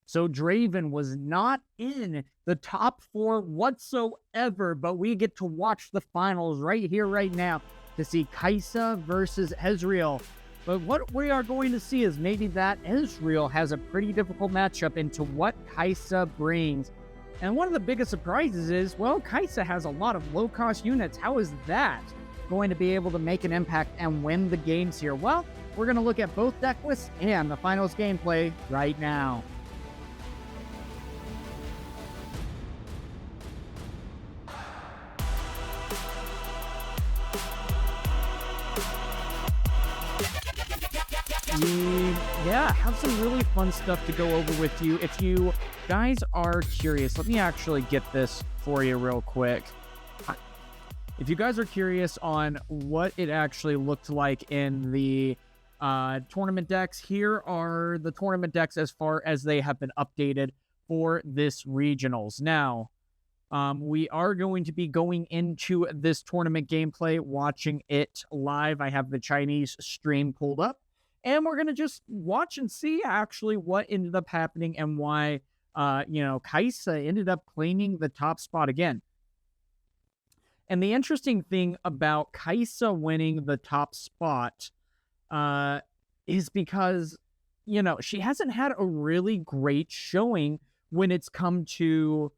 So Draven was not in the top 4 whatsoever, but we get to watch the finals right here, right now, to see Kai'Sa versus Ezreal. But what we are going to see is maybe that Ezreal has a pretty difficult matchup into what Kai'Sa brings. And one of the biggest surprises is, well, Kai'Sa has a lot of low-cost units. How is that going to be able to make an impact and win the games here? Well, we're going to look at both deck lists and the finals gameplay right now. Yeah, have some really fun stuff to go over with you. If you guys are curious, let me actually get this for you real quick. If you guys are curious on what it actually looked like in the tournament decks, here are the tournament decks as far as they have been updated for this regionals. Now, we are going to be going into this tournament gameplay, watching it live. I have the Chinese stream pulled up, and we're going to just watch and see actually what ended up happening and why, Kai'Sa ended up claiming the top spot again. And the interesting thing about Kai'Sa winning the top spot is because, she hasn't had a really great showing when it's come to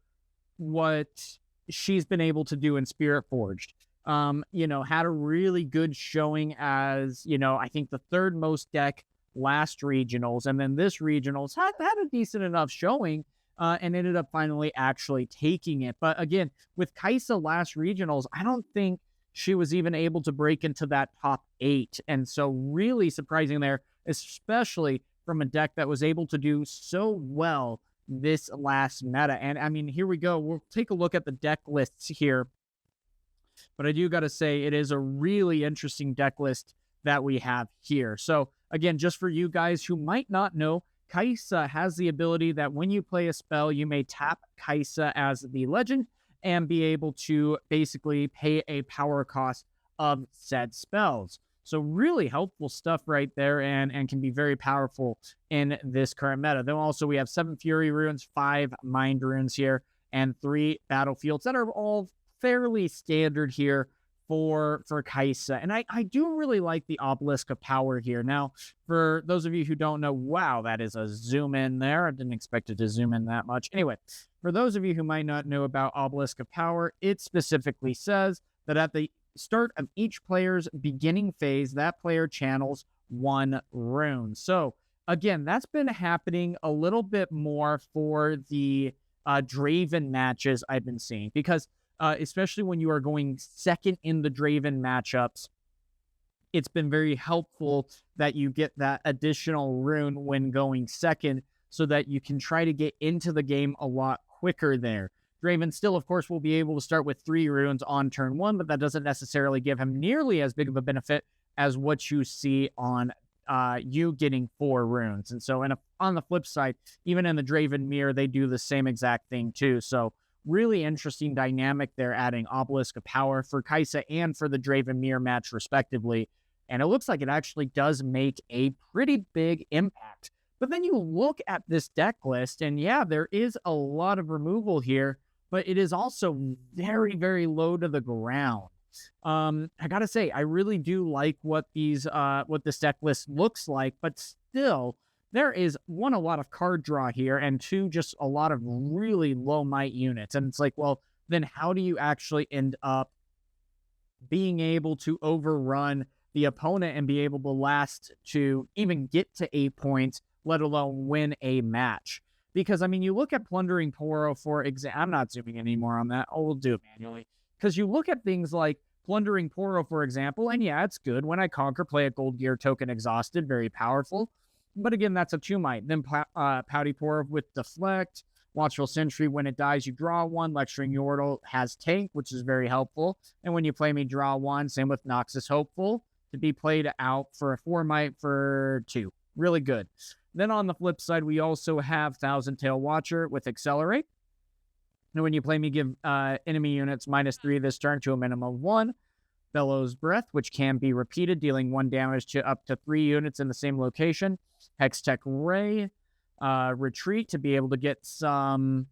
what she's been able to do in Spiritforged. Had a really good showing as, I think the third most deck last regionals, and then this regionals had a decent enough showing and ended up finally actually taking it. But again, with Kai'Sa last regionals, I don't think she was even able to break into that top 8. And so really surprising there, especially from a deck that was able to do so well this last meta. And I mean, here we go. We'll take a look at the deck lists here. But I do got to say, it is a really interesting deck list that we have here. So again, just for you guys who might not know, Kai'Sa has the ability that when you play a spell, you may tap Kai'Sa as the legend and be able to basically pay a power cost of said spells. So really helpful stuff right there, and can be very powerful in this current meta. Then also we have 7 Fury runes, 5 Mind runes here, and 3 battlefields that are all fairly standard here for Kai'Sa. And I do really like the Obelisk of Power here. Now, for those of you who don't know, wow, that is a zoom in there. I didn't expect it to zoom in that much. Anyway, for those of you who might not know about Obelisk of Power, it specifically says that at the start of each player's beginning phase, that player channels 1 rune. So again, that's been happening a little bit more for the Draven matches I've been seeing, because especially when you are going second in the Draven matchups, it's been very helpful that you get that additional rune when going second, so that you can try to get into the game a lot quicker there. Draven still, of course, will be able to start with 3 runes on turn 1, but that doesn't necessarily give him nearly as big of a benefit as what you see on you getting 4 runes. And so on the flip side, even in the Draven mirror, they do the same exact thing too. So really interesting dynamic there, adding Obelisk of Power for Kai'Sa and for the Draven mirror match respectively. And it looks like it actually does make a pretty big impact. But then you look at this deck list, and yeah, there is a lot of removal here, but it is also very, very low to the ground. I gotta say, I really do like what this deck list looks like, but still, there is, 1, a lot of card draw here, and 2, just a lot of really low might units. And it's like, well, then how do you actually end up being able to overrun the opponent and be able to last to even get to 8 points, let alone win a match? Because, I mean, you look at Plundering Poro, for example. I'm not zooming anymore on that. Oh, we'll do it manually. Because you look at things like Plundering Poro, for example, and yeah, it's good. When I conquer, play a Gold Gear token exhausted, very powerful. But again, that's a 2 might. Then Pouty Poro with Deflect, Watchful Sentry. When it dies, you draw 1. Lecturing Yordle has Tank, which is very helpful. And when you play me, draw 1. Same with Noxus Hopeful, to be played out for a 4 might for 2. Really good. Then on the flip side, we also have Thousand Tail Watcher with Accelerate. And when you play me, give enemy units -3 this turn to a minimum of 1. Bellows Breath, which can be repeated, dealing 1 damage to up to 3 units in the same location. Hextech Ray. retreat to be able to get some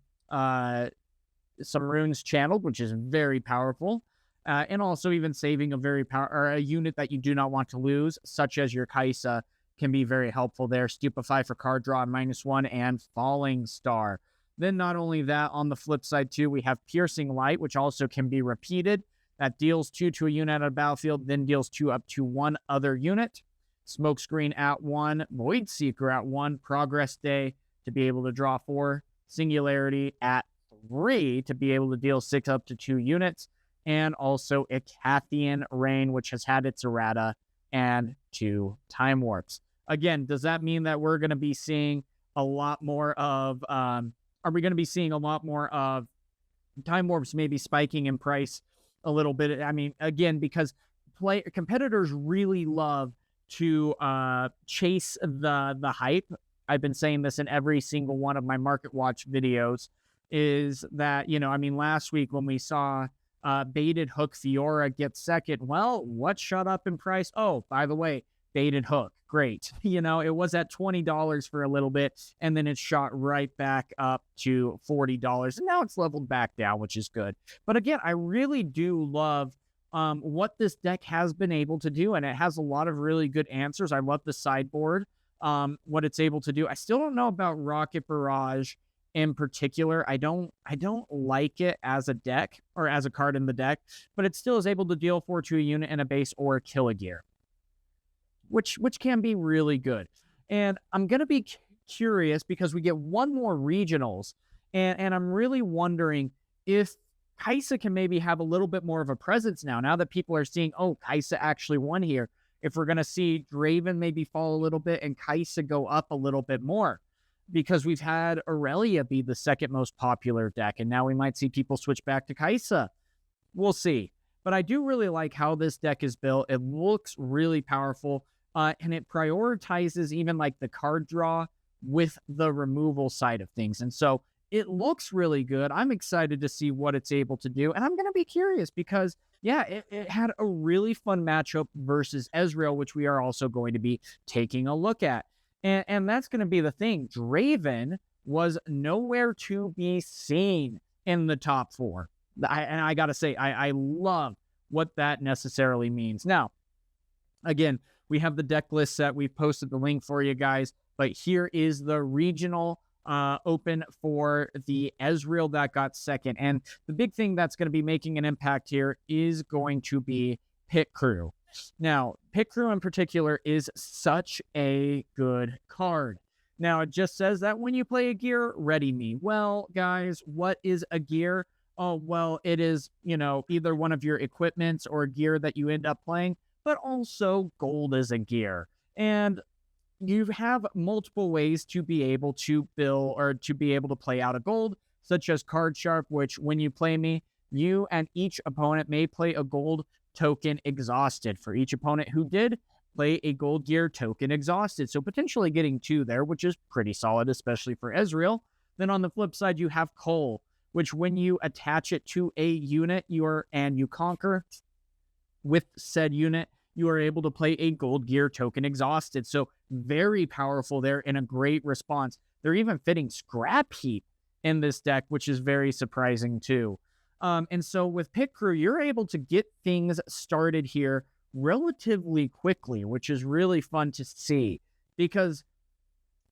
runes channeled, which is very powerful. And also even saving a unit that you do not want to lose, such as your Kaisa, can be very helpful there. Stupefy for card draw -1 and Falling Star. Then not only that, on the flip side too, we have Piercing Light, which also can be repeated. That deals 2 to a unit on a battlefield, then deals 2 up to one other unit. Smokescreen at 1, Void Seeker at 1, Progress Day to be able to draw 4, Singularity at 3 to be able to deal 6 up to 2 units, and also Icathian Rain, which has had its errata, and 2 Time Warps. Again, does that mean that we're going to be seeing a lot more of, are we going to be seeing a lot more of Time Warps maybe spiking in price a little bit? I mean, again, because competitors really love to chase the hype. I've been saying this in every single one of my Market Watch videos, is that, I mean, last week when we saw Baited Hook Fiora get second, well, what shot up in price? Oh, by the way, Baited Hook, great. It was at $20 for a little bit, and then it shot right back up to $40, and now it's leveled back down, which is good. But again, I really do love what this deck has been able to do, and it has a lot of really good answers. I love the sideboard, what it's able to do. I still don't know about Rocket Barrage in particular. I don't like it as a deck, or as a card in the deck, but it still is able to deal 4 to a unit in a base or kill a gear, which can be really good. And I'm going to be curious because we get one more regionals, and I'm really wondering if Kaisa can maybe have a little bit more of a presence now that people are seeing, oh, Kaisa actually won here. If we're going to see Draven maybe fall a little bit and Kaisa go up a little bit more, because we've had Aurelia be the second most popular deck, and now we might see people switch back to Kaisa. We'll see. But I do really like how this deck is built. It looks really powerful, and it prioritizes even like the card draw with the removal side of things. And so it looks really good. I'm excited to see what it's able to do, and I'm going to be curious because, yeah, it had a really fun matchup versus Ezreal, which we are also going to be taking a look at. And that's going to be the thing. Draven was nowhere to be seen in the top 4. And I got to say, I love what that necessarily means. Now, again, we have the deck list set. We've posted the link for you guys. But here is the regional open for the Ezreal that got second. And the big thing that's going to be making an impact here is going to be Pit Crew. Now, Pit Crew in particular is such a good card. Now, it just says that when you play a gear, ready me. Well, guys, what is a gear? Oh, well, it is, either one of your equipments or gear that you end up playing, but also gold is a gear. And you have multiple ways to be able to build or to be able to play out a gold, such as Card Sharp, which when you play me, you and each opponent may play a gold token exhausted. For each opponent who did, play a gold gear token exhausted. So potentially getting 2 there, which is pretty solid, especially for Ezreal. Then on the flip side, you have Cole, which when you attach it to a unit and you conquer with said unit, you are able to play a gold gear token exhausted. So very powerful there and a great response. They're even fitting Scrap Heap in this deck, which is very surprising too. And so with Pit Crew, you're able to get things started here relatively quickly, which is really fun to see because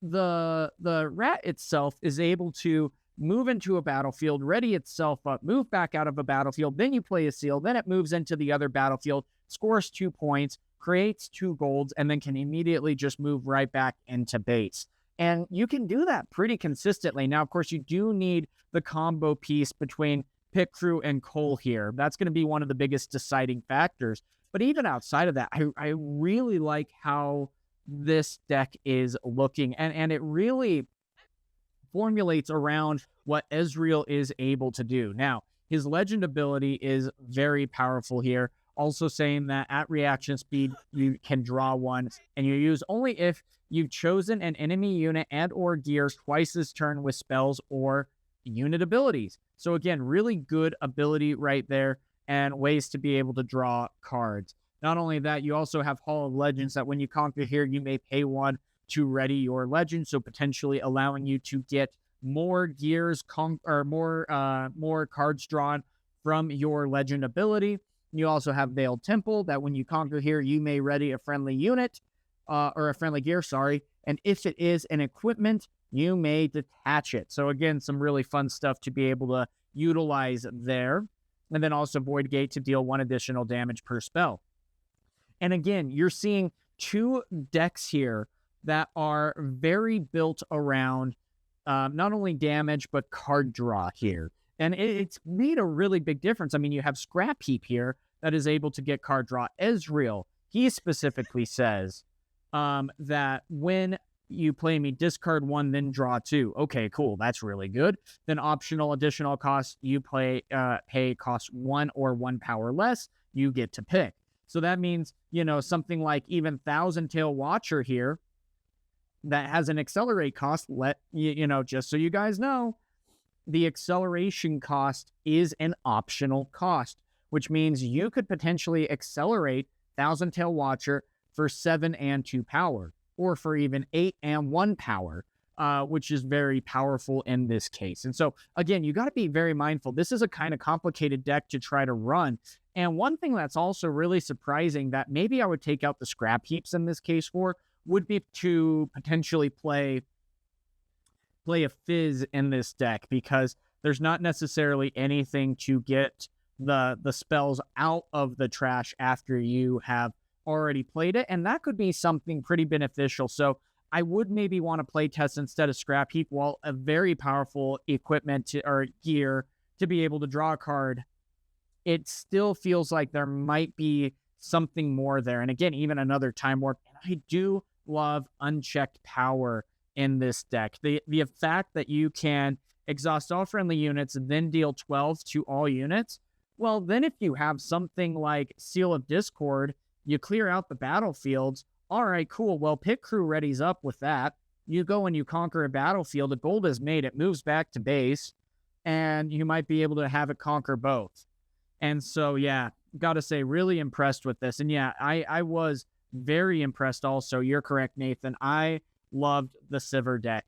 the rat itself is able to move into a battlefield, ready itself up, move back out of a battlefield, then you play a seal, then it moves into the other battlefield, scores 2 points, creates 2 golds, and then can immediately just move right back into base. And you can do that pretty consistently. Now, of course, you do need the combo piece between Pit Crew and Cole here. That's going to be one of the biggest deciding factors. But even outside of that, I really like how this deck is looking. And it really formulates around what Ezreal is able to do. Now, his legend ability is very powerful here. Also saying that at reaction speed, you can draw 1, and you use only if you've chosen an enemy unit and or gear twice this turn with spells or unit abilities. So again, really good ability right there and ways to be able to draw cards. Not only that, you also have Hall of Legends that when you conquer here, you may pay 1 to ready your legend, so potentially allowing you to get more gears or more cards drawn from your legend ability. You also have Veiled Temple, that when you conquer here, you may ready a friendly unit, or a friendly gear, sorry. And if it is an equipment, you may detach it. So again, some really fun stuff to be able to utilize there. And then also Void Gate to deal 1 additional damage per spell. And again, you're seeing 2 decks here that are very built around not only damage, but card draw here. And it's made a really big difference. I mean, you have Scrap Heap here that is able to get card draw. Ezreal, he specifically says that when you play me, discard 1, then draw 2. Okay, cool. That's really good. Then optional additional cost, you pay cost 1 or 1 power less, you get to pick. So that means, you know, something like even Thousand Tail Watcher here that has an accelerate cost, just so you guys know, the acceleration cost is an optional cost, which means you could potentially accelerate Thousand Tail Watcher for 7 and 2 power, or for even 8 and 1 power, which is very powerful in this case. And so, again, you got to be very mindful. This is a kind of complicated deck to try to run. And one thing that's also really surprising that maybe I would take out the Scrap Heaps in this case for would be to potentially play a Fizz in this deck, because there's not necessarily anything to get the spells out of the trash after you have already played it, and that could be something pretty beneficial. So I would maybe want to play test instead of Scrap Heap, while a very powerful equipment or gear to be able to draw a card, it still feels like there might be something more there. And again, even another Time Warp. And I do love unchecked power in this deck. The fact that you can exhaust all friendly units and then deal 12 to all units. Well, then if you have something like Seal of Discord, you clear out the battlefields. All right, cool. Well, Pit Crew readies up with that. You go and you conquer a battlefield. The gold is made. It moves back to base, and you might be able to have it conquer both. And so, yeah, got to say, really impressed with this. And yeah, I was very impressed also. You're correct, Nathan. I loved the Sivir deck.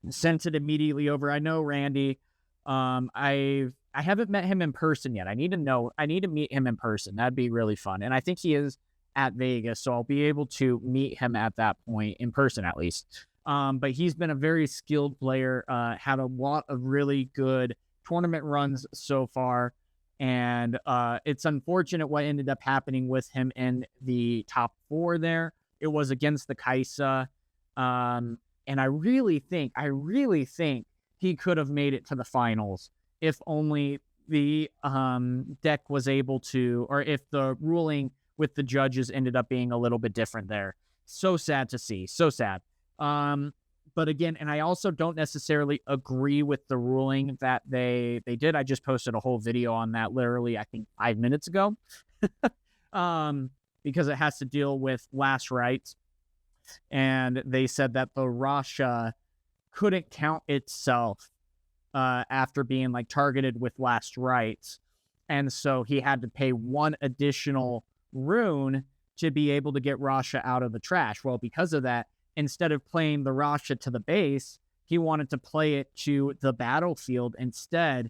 Sent it immediately over. I know Randy. I haven't met him in person yet. I need to meet him in person. That'd be really fun. And I think he is at Vegas, so I'll be able to meet him at that point, in person at least. But he's been a very skilled player, had a lot of really good tournament runs so far. And it's unfortunate what ended up happening with him in the top 4 there. It was against the Kaisa. And I really think he could have made it to the finals if only the deck was able to, or if the ruling with the judges ended up being a little bit different there. So sad to see. So sad. But again, and I also don't necessarily agree with the ruling that they did. I just posted a whole video on that literally, I think, 5 minutes ago. Because it has to deal with last rites. And they said that the Rasha couldn't count itself after being like targeted with last rites. And so he had to pay 1 additional rune to be able to get Rasha out of the trash. Well, because of that, instead of playing the Rasha to the base, he wanted to play it to the battlefield instead.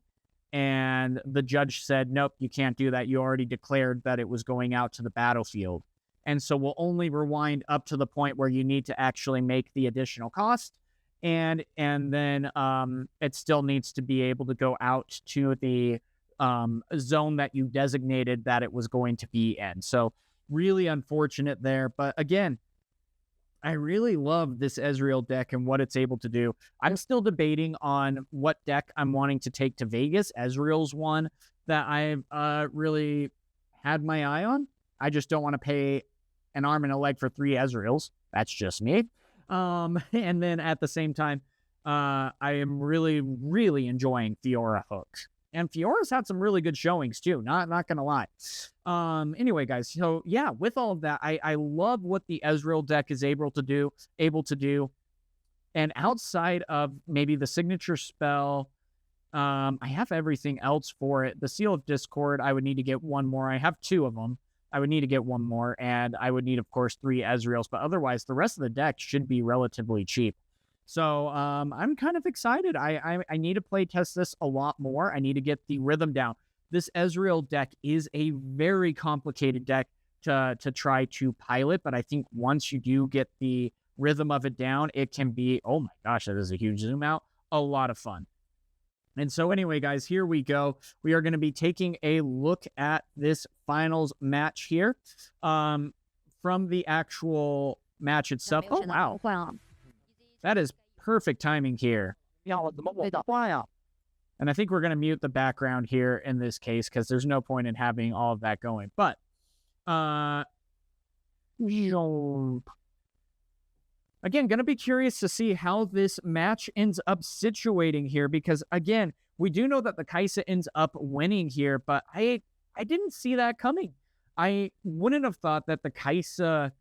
And the judge said, nope, you can't do that. You already declared that it was going out to the battlefield. And so we'll only rewind up to the point where you need to actually make the additional cost. And then it still needs to be able to go out to the zone that you designated that it was going to be in. So really unfortunate there. But again, I really love this Ezreal deck and what it's able to do. I'm still debating on what deck I'm wanting to take to Vegas. Ezreal's one that I've really had my eye on. I just don't want to pay an arm and a leg for 3 Ezreals. That's just me. And then at the same time, I am really, really enjoying Fiora hooks. And Fiora's had some really good showings too, not gonna lie. Anyway, guys, so yeah, with all of that, I love what the Ezreal deck is able to do. And outside of maybe the signature spell, I have everything else for it. The Seal of Discord, I would need to get 1 more. I have 2 of them. I would need to get one more, and I would need, of course, 3 Ezreals, but otherwise, the rest of the deck should be relatively cheap. So I'm kind of excited. I need to play test this a lot more. I need to get the rhythm down. This Ezreal deck is a very complicated deck to try to pilot, but I think once you do get the rhythm of it down, it can be, oh my gosh, that is a huge zoom out, a lot of fun. And so anyway, guys, here we go. We are going to be taking a look at this finals match here from the actual match itself. Oh, wow. That is perfect timing here. And I think we're going to mute the background here in this case because there's no point in having all of that going. But, again, going to be curious to see how this match ends up situating here because, again, we do know that the Kai'Sa ends up winning here, but I didn't see that coming. I wouldn't have thought that the Kai'Sa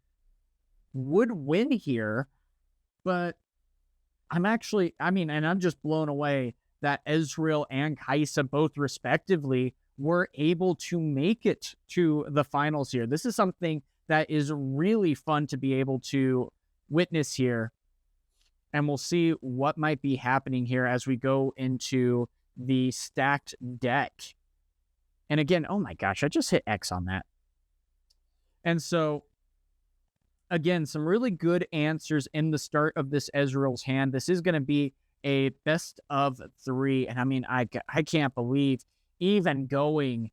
would win here, but I'm actually, and I'm just blown away that Ezreal and Kai'Sa both respectively were able to make it to the finals here. This is something that is really fun to be able to witness here. And we'll see what might be happening here as we go into the stacked deck. And again, oh my gosh, I just hit X on that. And so, again, some really good answers in the start of this Ezreal's hand. This is going to be a best of 3. And I mean, I can't believe even going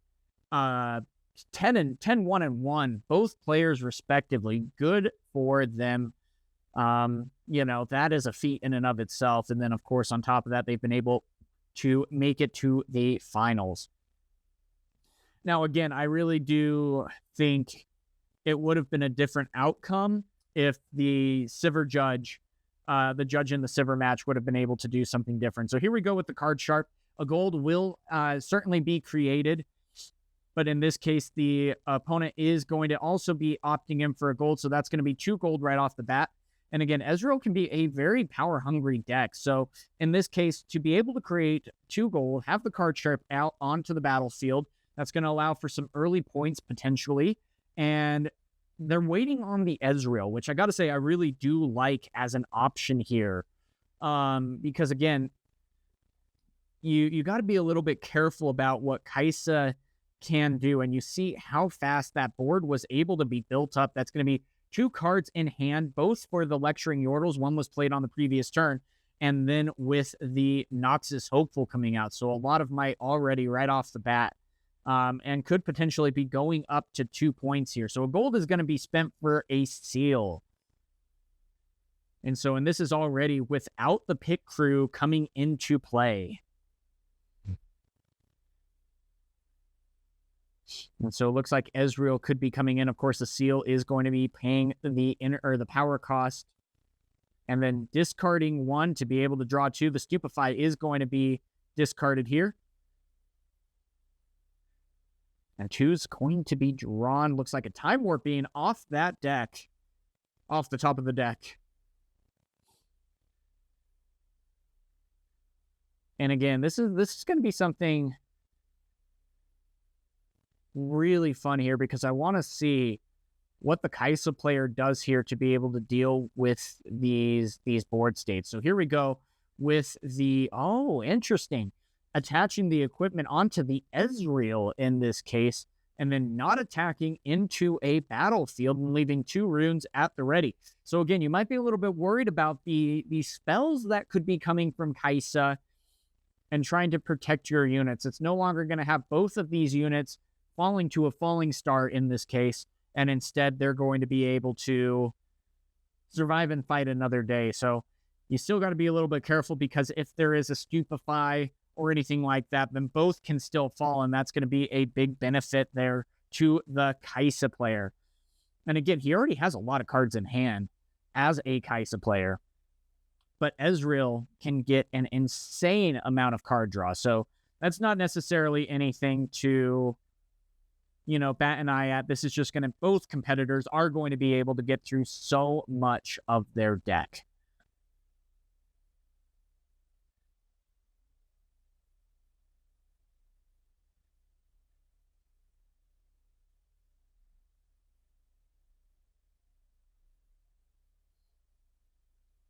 10-1-1, both players respectively. Good for them. That is a feat in and of itself. And then, of course, on top of that, they've been able to make it to the finals. Now, again, I really do think it would have been a different outcome if the Sivir judge, the judge in the Sivir match would have been able to do something different. So here we go with the card sharp. A gold will certainly be created, but in this case, the opponent is going to also be opting in for a gold. So that's going to be 2 gold right off the bat. And again, Ezreal can be a very power-hungry deck. So in this case, to be able to create 2 gold, have the card sharp out onto the battlefield, that's going to allow for some early points potentially. And they're waiting on the Ezreal, which I got to say I really do like as an option here. Because again, you got to be a little bit careful about what Kai'Sa can do. And you see how fast that board was able to be built up. That's going to be 2 cards in hand, both for the Lecturing Yordles. One was played on the previous turn, and then with the Noxus Hopeful coming out. So a lot of might already right off the bat. And could potentially be going up to 2 points here. So a gold is going to be spent for a seal. And this is already without the pit crew coming into play. And so it looks like Ezreal could be coming in. Of course, the seal is going to be paying the power cost. And then discarding 1 to be able to draw 2. The Stupefy is going to be discarded here. And 2's going to be drawn. Looks like a Time Warp being off that deck. Off the top of the deck. And again, this is going to be something really fun here because I want to see what the Kai'Sa player does here to be able to deal with these board states. So here we go with the, interesting. Attaching the equipment onto the Ezreal in this case, and then not attacking into a battlefield and leaving 2 runes at the ready. So again, you might be a little bit worried about the spells that could be coming from Kai'Sa and trying to protect your units. It's no longer going to have both of these units falling to a falling star in this case, and instead they're going to be able to survive and fight another day. So you still got to be a little bit careful because if there is a Stupefy or anything like that, then both can still fall, and that's going to be a big benefit there to the Kai'Sa player. And again, he already has a lot of cards in hand as a Kai'Sa player, but Ezreal can get an insane amount of card draw. So that's not necessarily anything to, bat an eye at. This is just going to, both competitors are going to be able to get through so much of their deck.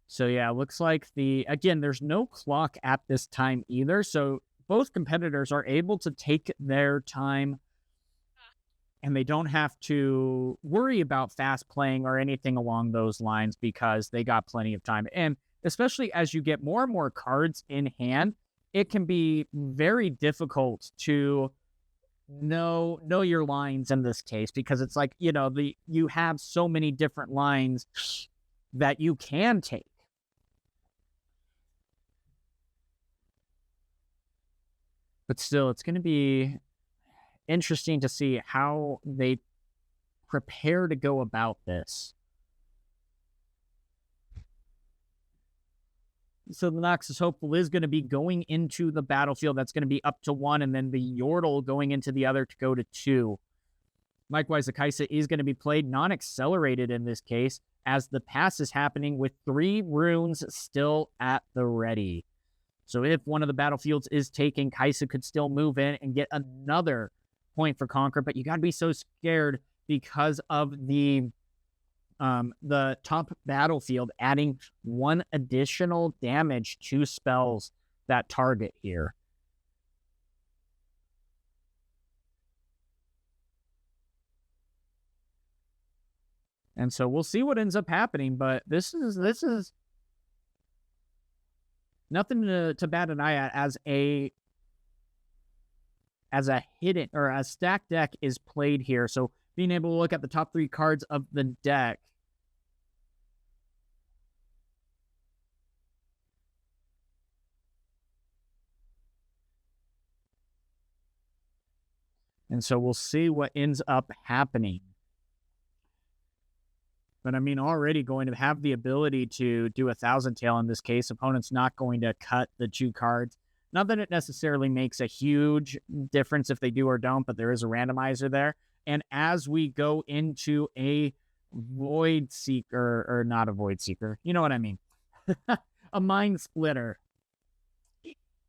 So yeah, looks like again, there's no clock at this time either. So both competitors are able to take their time and they don't have to worry about fast playing or anything along those lines because they got plenty of time. And especially as you get more and more cards in hand, it can be very difficult to know your lines in this case, because it's like, you have so many different lines that you can take. But still, it's going to be interesting to see how they prepare to go about this. So the Noxus Hopeful is going to be going into the battlefield. That's going to be up to 1, and then the Yordle going into the other to go to 2. Likewise, the Kai'Sa is going to be played non-accelerated in this case, as the pass is happening with 3 runes still at the ready. So if one of the battlefields is taken, Kai'Sa could still move in and get another point for Conquer, but you got to be so scared because of the top battlefield adding 1 additional damage to spells that target here. And so we'll see what ends up happening, but this is nothing to bat an eye at as a hidden or a stacked deck is played here. So being able to look at the top 3 cards of the deck. And so we'll see what ends up happening. But I mean, already going to have the ability to do a 1,000 tail in this case. Opponent's not going to cut the 2 cards. Not that it necessarily makes a huge difference if they do or don't, but there is a randomizer there. And as we go into a Void Seeker, or not a Void Seeker, you know what I mean, a Mind Splitter,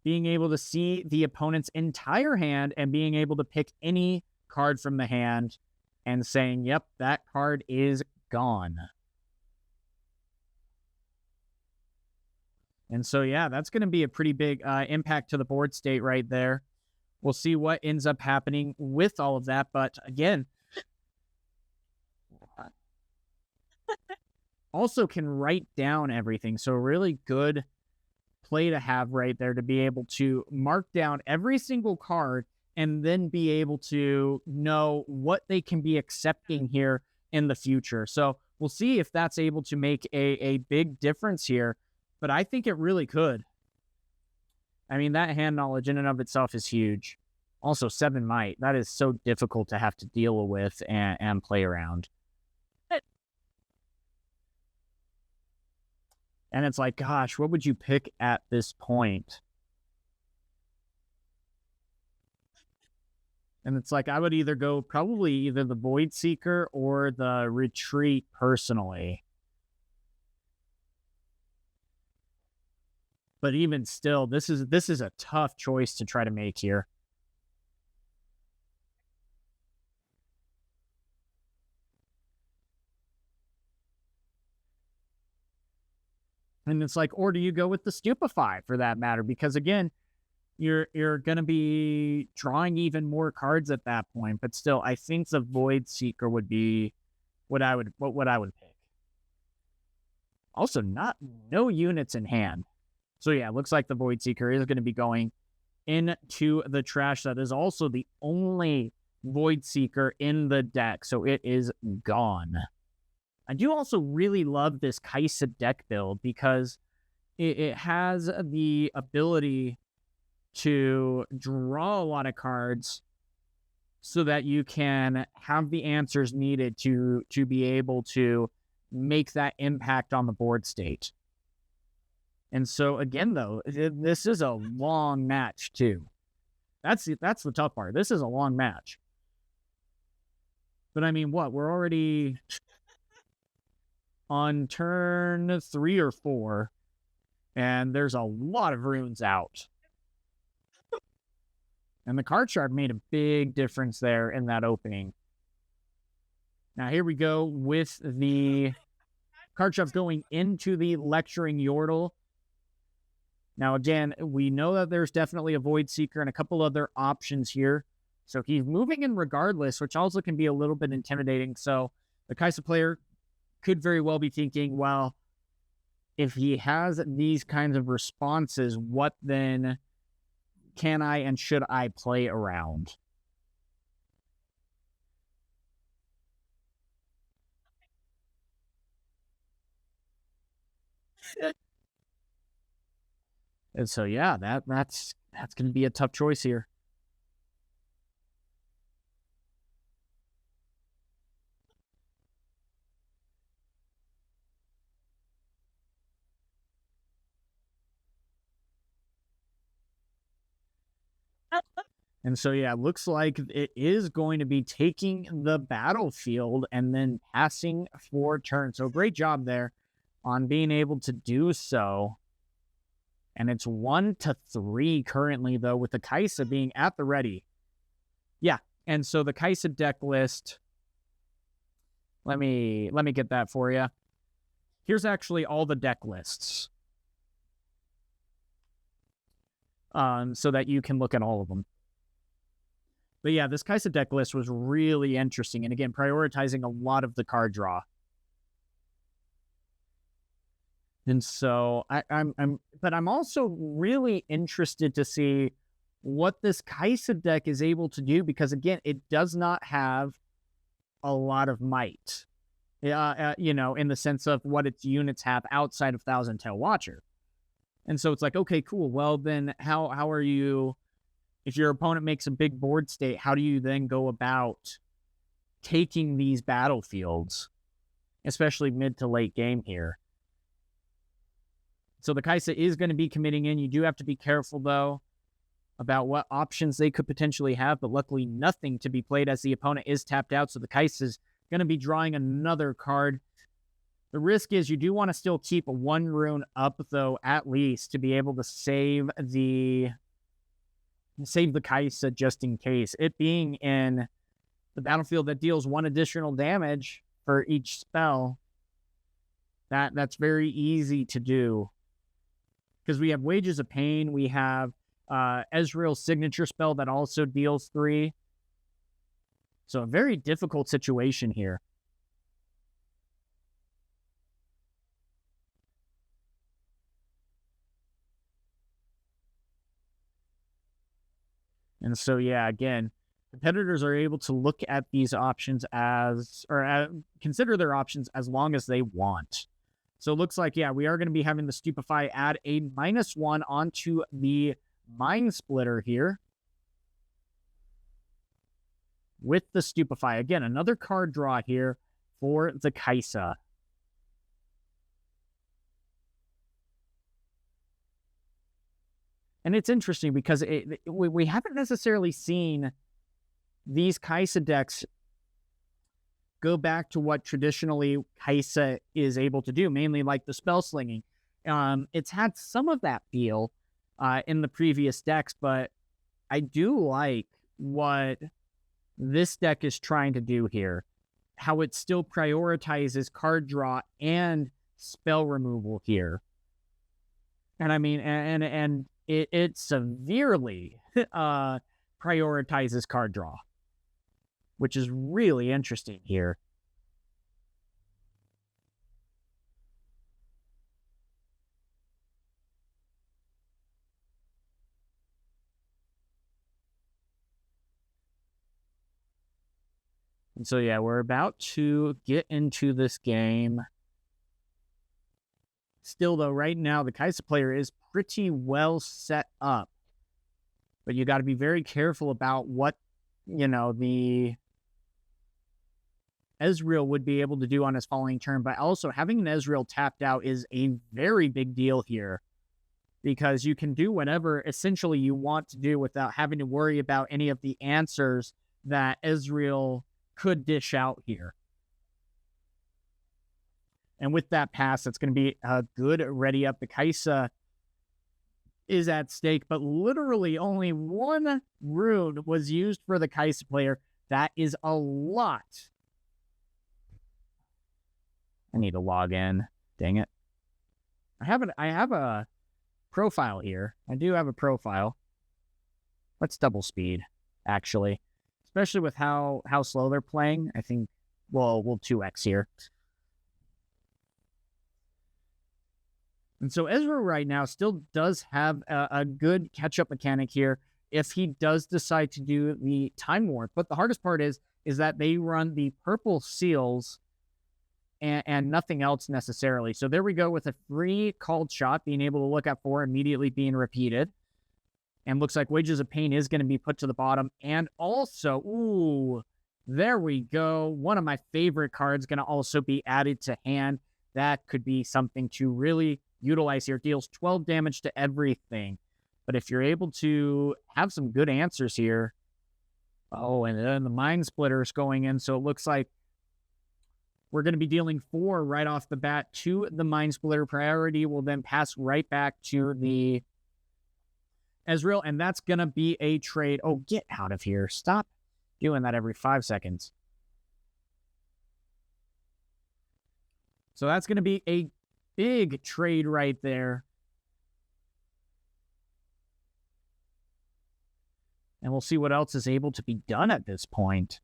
being able to see the opponent's entire hand and being able to pick any card from the hand and saying, yep, that card is gone. And so, yeah, that's going to be a pretty big impact to the board state right there. We'll see what ends up happening with all of that. But again, also can write down everything. So really good play to have right there, to be able to mark down every single card and then be able to know what they can be accepting here in the future. So we'll see if that's able to make a big difference here, but I think it really could. I mean, that hand knowledge in and of itself is huge. Also, 7 might. That is so difficult to have to deal with and play around. And it's like, gosh, what would you pick at this point? And it's like, I would either go probably either the Void Seeker or the Retreat personally. But even still, this is a tough choice to try to make here. And it's like, or do you go with the Stupefy for that matter? Because again, you're going to be drawing even more cards at that point. But still, I think the Void Seeker would be what I would pick. Also, no units in hand. So yeah, it looks like the Void Seeker is going to be going into the trash. That is also the only Void Seeker in the deck, so it is gone. I do also really love this Kai'Sa deck build because it has the ability to draw a lot of cards so that you can have the answers needed to be able to make that impact on the board state. And so again, though, this is a long match too. That's the tough part. This is a long match. But I mean, we're already on turn 3 or 4, and there's a lot of runes out. And the card sharp made a big difference there in that opening. Now here we go with the Karchev's going into the Lecturing Yordle. Now, again, we know that there's definitely a Void Seeker and a couple other options here. So he's moving in regardless, which also can be a little bit intimidating. So the Kai'Sa player could very well be thinking, well, if he has these kinds of responses, what then can I and should I play around? And so, yeah, that's going to be a tough choice here. And so, yeah, it looks like it is going to be taking the battlefield and then passing for turn. So great job there on being able to do so. And it's 1-3 currently, though, with the Kai'Sa being at the ready. Yeah, and so the Kai'Sa deck list, let me get that for you. Here's actually all the deck lists, so that you can look at all of them. But yeah, this Kai'Sa deck list was really interesting, and again, prioritizing a lot of the card draw. And so I'm also really interested to see what this Kai'Sa deck is able to do, because again, it does not have a lot of might, in the sense of what its units have outside of Thousand Tail Watcher. And so it's like, okay, cool. Well, then how are you, if your opponent makes a big board state, how do you then go about taking these battlefields, especially mid to late game here? So the Kai'Sa is going to be committing in. You do have to be careful, though, about what options they could potentially have, but luckily nothing to be played as the opponent is tapped out, so the Kai'Sa is going to be drawing another card. The risk is you do want to still keep one rune up, though, at least, to be able to save the Kai'Sa just in case. It being in the battlefield that deals 1 additional damage for each spell, that's very easy to do. Because we have Wages of Pain, we have Ezreal's signature spell that also deals 3. So a very difficult situation here. And so, yeah, again, competitors are able to look at these options consider their options as long as they want. So it looks like, yeah, we are going to be having the Stupefy add a -1 onto the Mind Splitter here. With the Stupefy. Again, another card draw here for the Kai'Sa. And it's interesting because we haven't necessarily seen these Kai'Sa decks go back to what traditionally Kai'Sa is able to do, mainly like the spell slinging. It's had some of that feel in the previous decks, but I do like what this deck is trying to do here. How it still prioritizes card draw and spell removal here. And I mean, and it severely prioritizes card draw, which is really interesting here. And so, yeah, we're about to get into this game. Still, though, right now, the Kai'Sa player is pretty well set up. But you got to be very careful about what, the Ezreal would be able to do on his following turn. But also, having an Ezreal tapped out is a very big deal here, because you can do whatever essentially you want to do without having to worry about any of the answers that Ezreal could dish out here. And with that pass, it's going to be a good ready up. The Kai'Sa is at stake, but literally only 1 rune was used for the Kai'Sa player. That is a lot. I need to log in. Dang it. I have a profile here. I do have a profile. Let's double speed, actually. Especially with how slow they're playing. I think we'll 2x here. And so Ezreal right now still does have a good catch-up mechanic here if he does decide to do the time warp. But the hardest part is that they run the purple seals and nothing else necessarily. So there we go with a free called shot, being able to look at 4 immediately being repeated. And looks like Wages of Pain is going to be put to the bottom. And also, ooh, there we go. One of my favorite cards going to also be added to hand. That could be something to really utilize here. Deals 12 damage to everything. But if you're able to have some good answers here. Oh, and then the Mind Splitter is going in. So it looks like we're going to be dealing 4 right off the bat to the Mind Splitter. Priority will then pass right back to the Ezreal, and that's going to be a trade. Oh, get out of here. Stop doing that every 5 seconds. So that's going to be a big trade right there. And we'll see what else is able to be done at this point.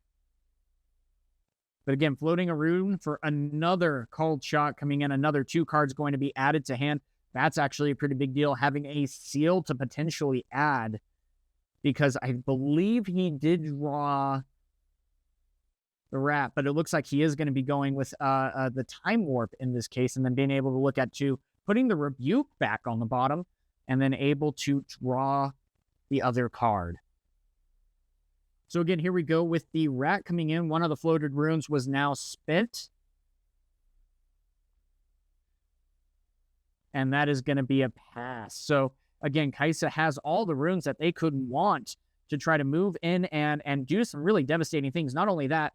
But again, floating a rune for another called shot coming in. Another 2 cards going to be added to hand. That's actually a pretty big deal, having a seal to potentially add. Because I believe he did draw the rat, but it looks like he is going to be going with the time warp in this case, and then being able to look at 2, putting the rebuke back on the bottom, and then able to draw the other card. So again, here we go with the rat coming in. One of the floated runes was now spent. And that is going to be a pass. So again, Kai'Sa has all the runes that they could want to try to move in and do some really devastating things. Not only that,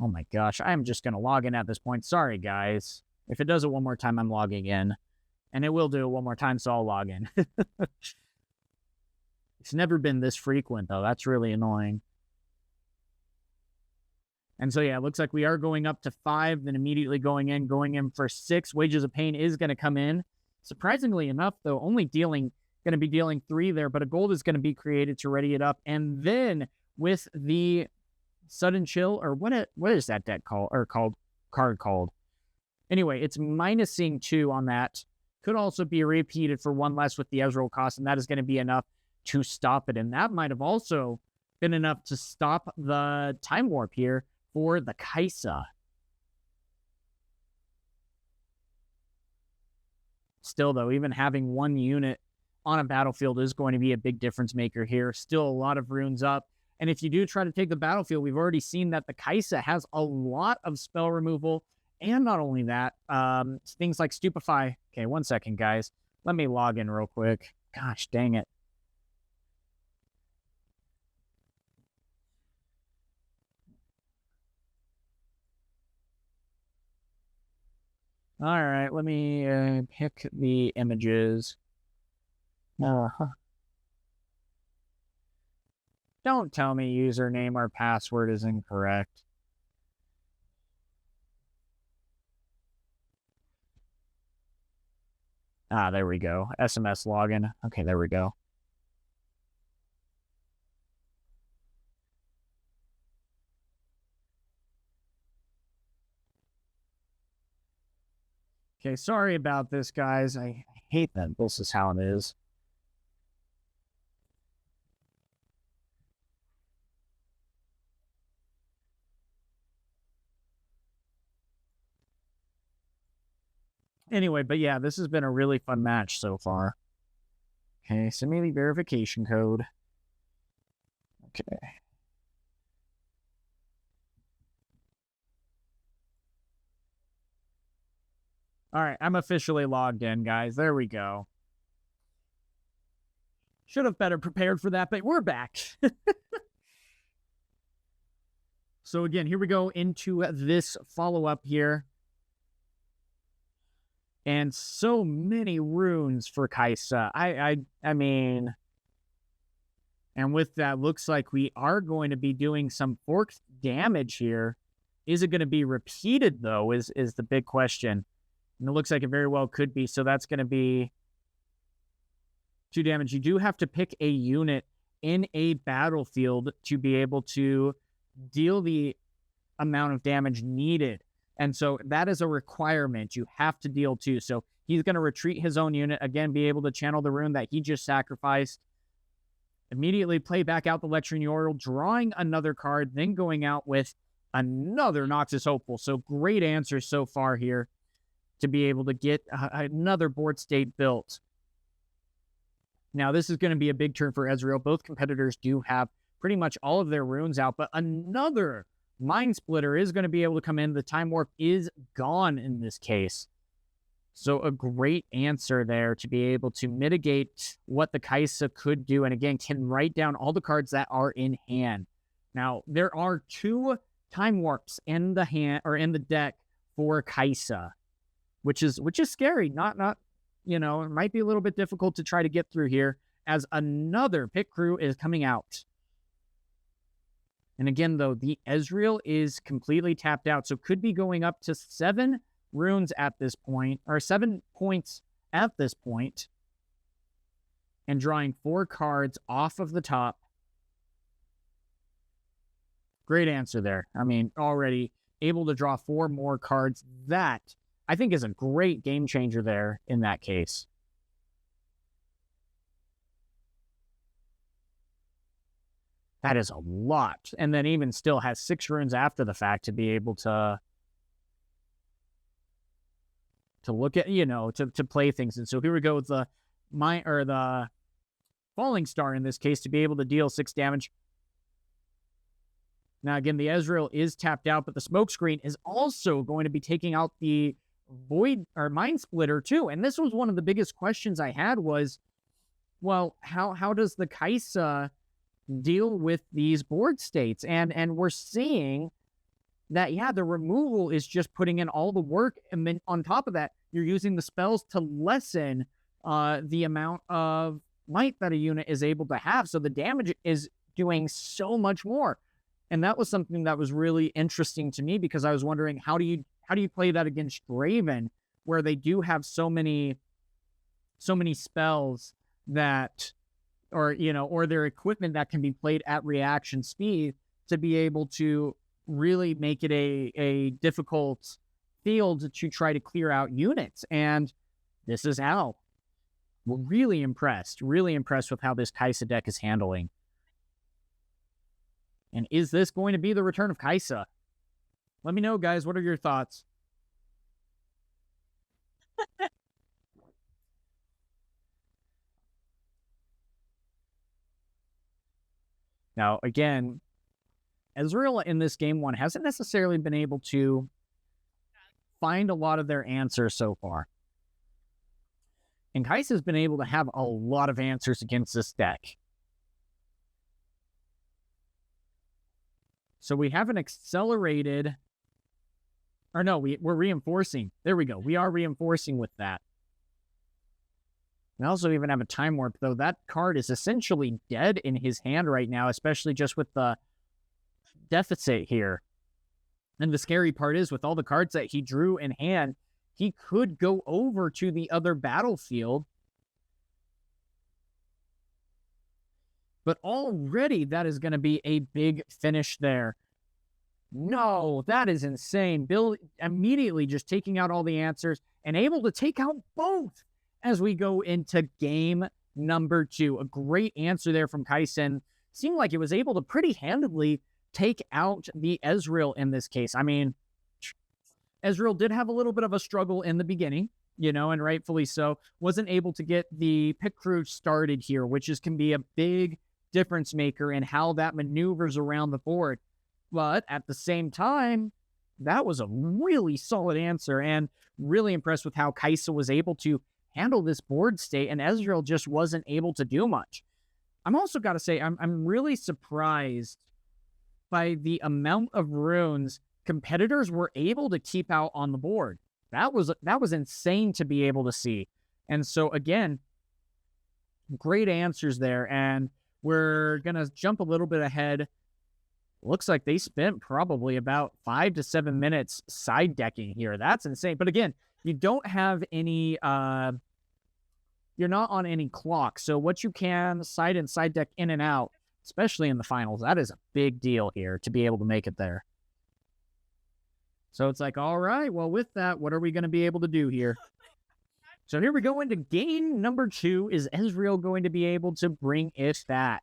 oh my gosh, I'm just going to log in at this point. Sorry, guys. If it does it one more time, I'm logging in. And it will do it one more time, so I'll log in. It's never been this frequent, though. That's really annoying. And so, yeah, it looks like we are going up to 5, then immediately going in for 6. Wages of Pain is going to come in. Surprisingly enough, though, only going to be dealing 3 there, but a gold is going to be created to ready it up. And then with the Sudden Chill, or what is that deck called, or card called? Anyway, it's minusing 2 on that. Could also be repeated for 1 less with the Ezreal cost, and that is going to be enough to stop it. And that might have also been enough to stop the time warp here for the Kai'Sa. Still, though, even having 1 unit on a battlefield is going to be a big difference maker here. Still a lot of runes up. And if you do try to take the battlefield, we've already seen that the Kai'Sa has a lot of spell removal. And not only that, things like Stupefy. Okay, 1 second, guys. Let me log in real quick. Gosh, dang it. All right, let me pick the images. Don't tell me username or password is incorrect. Ah, there we go. SMS login. Okay, there we go. Okay, sorry about this, guys. I hate that this is how it is. Anyway, but yeah, this has been a really fun match so far. Okay, send me the verification code. Okay. All right, I'm officially logged in, guys. There we go. Should have better prepared for that, but we're back. So again, here we go into this follow-up here. And so many runes for Kai'Sa. I mean... And with that, looks like we are going to be doing some forked damage here Is it going to be repeated, though, is the big question. And it looks like it very well could be. So that's going to be 2 damage. You do have to pick a unit in a battlefield to be able to deal the amount of damage needed. And so that is a requirement. You have to deal 2. So he's going to retreat his own unit, again, be able to channel the rune that he just sacrificed, immediately play back out the Lecturing Yordle, drawing another card, then going out with another Noxus Hopeful. So great answers so far here to be able to get another board state built. Now, this is going to be a big turn for Ezreal. Both competitors do have pretty much all of their runes out, but another Mind Splitter is going to be able to come in. The Time Warp is gone in this case. So a great answer there to be able to mitigate what the Kai'Sa could do. And again, can write down all the cards that are in hand. Now, there are 2 Time Warps in the hand or in the deck for Kai'Sa, which is scary. Not you know, it might be a little bit difficult to try to get through here as another pit crew is coming out. And again, though, the Ezreal is completely tapped out, so could be going up to 7 runes at this point, or 7 points at this point, and drawing 4 cards off of the top. Great answer there. I mean, already able to draw 4 more cards. That, I think, is a great game changer there in that case. That is a lot. And then even still has 6 runes after the fact to be able to look at, you know, to play things. And so here we go with the Falling Star in this case to be able to deal 6 damage. Now, again, the Ezreal is tapped out, but the Smokescreen is also going to be taking out the Void or Mind Splitter too. And this was one of the biggest questions I had was, well, how does the Kai'Sa deal with these board states? And we're seeing that, yeah, the removal is just putting in all the work, and then on top of that, you're using the spells to lessen the amount of might that a unit is able to have. So the damage is doing so much more. And that was something that was really interesting to me, because I was wondering, how do you play that against Draven, where they do have so many spells that, or, you know, or their equipment that can be played at reaction speed to be able to really make it a difficult field to try to clear out units. And this is how. We're really impressed with how this Kai'Sa deck is handling. And is this going to be the return of Kai'Sa? Let me know, guys. What are your thoughts? Now, again, Ezreal in this game 1 hasn't necessarily been able to find a lot of their answers so far. And Kai'Sa's been able to have a lot of answers against this deck. So we have an accelerated, or no, we're reinforcing. There we go. We are reinforcing with that. We also even have a Time Warp, though that card is essentially dead in his hand right now, especially just with the deficit here. And the scary part is, with all the cards that he drew in hand, he could go over to the other battlefield. But already that is going to be a big finish there. No, that is insane. Bill immediately just taking out all the answers and able to take out both as we go into game number 2. A great answer there from Kai'Sa. Seemed like it was able to pretty handily take out the Ezreal in this case. I mean, Ezreal did have a little bit of a struggle in the beginning, you know, and rightfully so. Wasn't able to get the pit crew started here, which can be a big difference maker in how that maneuvers around the board. But at the same time, that was a really solid answer, and really impressed with how Kai'Sa was able to handle this board state, and Ezreal just wasn't able to do much. I'm also got to say, I'm really surprised by the amount of runes competitors were able to keep out on the board. That was insane to be able to see. And so again, great answers there. And we're going to jump a little bit ahead Looks like they spent probably about 5 to 7 minutes side decking here. That's insane. But again, you don't have any, you're not on any clock. So what you can side and side deck in and out, especially in the finals, that is a big deal here to be able to make it there. So it's like, all right, well, with that, what are we going to be able to do here? So here we go into game number 2. Is Ezreal going to be able to bring it back?